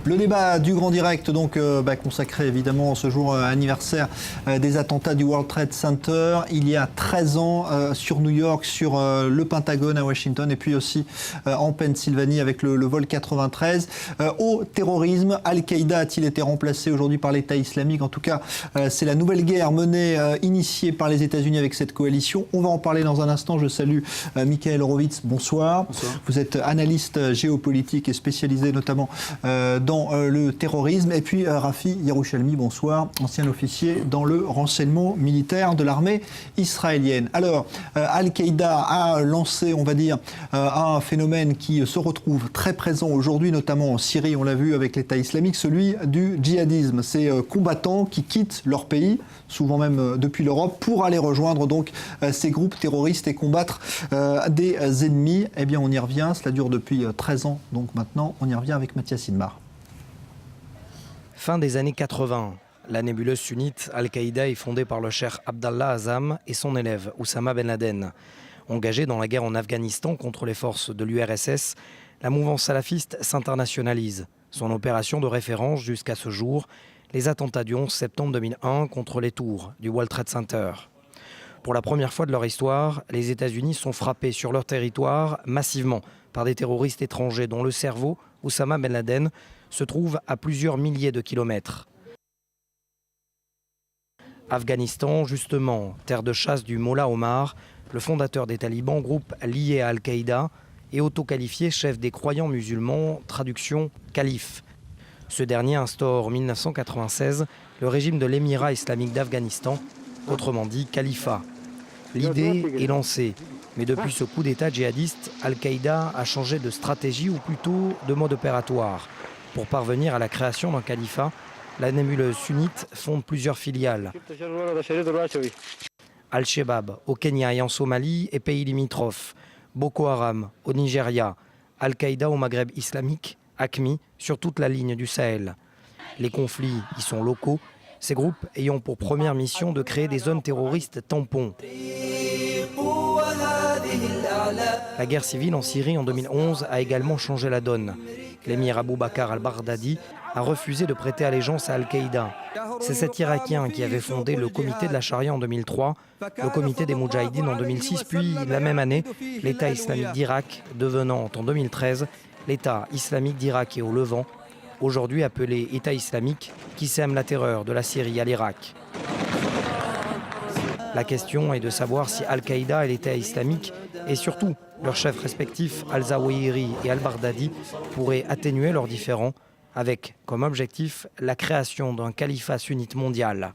Le débat du Grand Direct, donc consacré évidemment ce jour anniversaire des attentats du World Trade Center, il y a 13 ans sur New York, sur le Pentagone à Washington et puis aussi en Pennsylvanie avec le vol 93. Au terrorisme, Al-Qaïda a-t-il été remplacé aujourd'hui par l'État islamique? En tout cas, c'est la nouvelle guerre menée, initiée par les États-Unis avec cette coalition. On va en parler dans un instant. Je salue Michael Horowitz, bonsoir. Bonsoir. Vous êtes analyste géopolitique et spécialisé notamment dans le terrorisme. Et puis Rafi Yerushalmi, bonsoir, ancien officier dans le renseignement militaire de l'armée israélienne. Alors, Al-Qaïda a lancé, on va dire, un phénomène qui se retrouve très présent aujourd'hui, notamment en Syrie, on l'a vu avec l'État islamique, celui du djihadisme. Ces combattants qui quittent leur pays, souvent même depuis l'Europe, pour aller rejoindre donc ces groupes terroristes et combattre des ennemis. Eh bien, on y revient, cela dure depuis 13 ans, donc maintenant, on y revient avec Mathias Inmar. Fin des années 80, la nébuleuse sunnite Al-Qaïda est fondée par le cheikh Abdallah Azzam et son élève Oussama Ben Laden. Engagé dans la guerre en Afghanistan contre les forces de l'URSS, la mouvance salafiste s'internationalise. Son opération de référence jusqu'à ce jour, les attentats du 11 septembre 2001 contre les tours du World Trade Center. Pour la première fois de leur histoire, les États-Unis sont frappés sur leur territoire massivement par des terroristes étrangers dont le cerveau, Oussama Ben Laden, se trouve à plusieurs milliers de kilomètres. Afghanistan, justement, terre de chasse du Mollah Omar, le fondateur des talibans, groupe lié à Al-Qaïda, et auto-qualifié chef des croyants musulmans, traduction calife. Ce dernier instaure en 1996 le régime de l'émirat islamique d'Afghanistan, autrement dit califat. L'idée est lancée, mais depuis ce coup d'État djihadiste, Al-Qaïda a changé de stratégie ou plutôt de mode opératoire. Pour parvenir à la création d'un califat, la nébuleuse sunnite fonde plusieurs filiales. Al-Shabaab au Kenya et en Somalie et pays limitrophes. Boko Haram au Nigeria. Al-Qaïda au Maghreb islamique, AQMI sur toute la ligne du Sahel. Les conflits y sont locaux, ces groupes ayant pour première mission de créer des zones terroristes tampons. La guerre civile en Syrie en 2011 a également changé la donne. L'émir Abou Bakr al-Baghdadi a refusé de prêter allégeance à Al-Qaïda. C'est cet Irakien qui avait fondé le comité de la Charia en 2003, le comité des Moudjahidines en 2006, puis la même année, l'État islamique d'Irak, devenant en 2013 l'État islamique d'Irak et au Levant, aujourd'hui appelé État islamique, qui sème la terreur de la Syrie à l'Irak. La question est de savoir si Al-Qaïda et l'État islamique, et surtout leurs chefs respectifs Al-Zawahiri et Al-Baghdadi, pourraient atténuer leurs différends, avec comme objectif la création d'un califat sunnite mondial.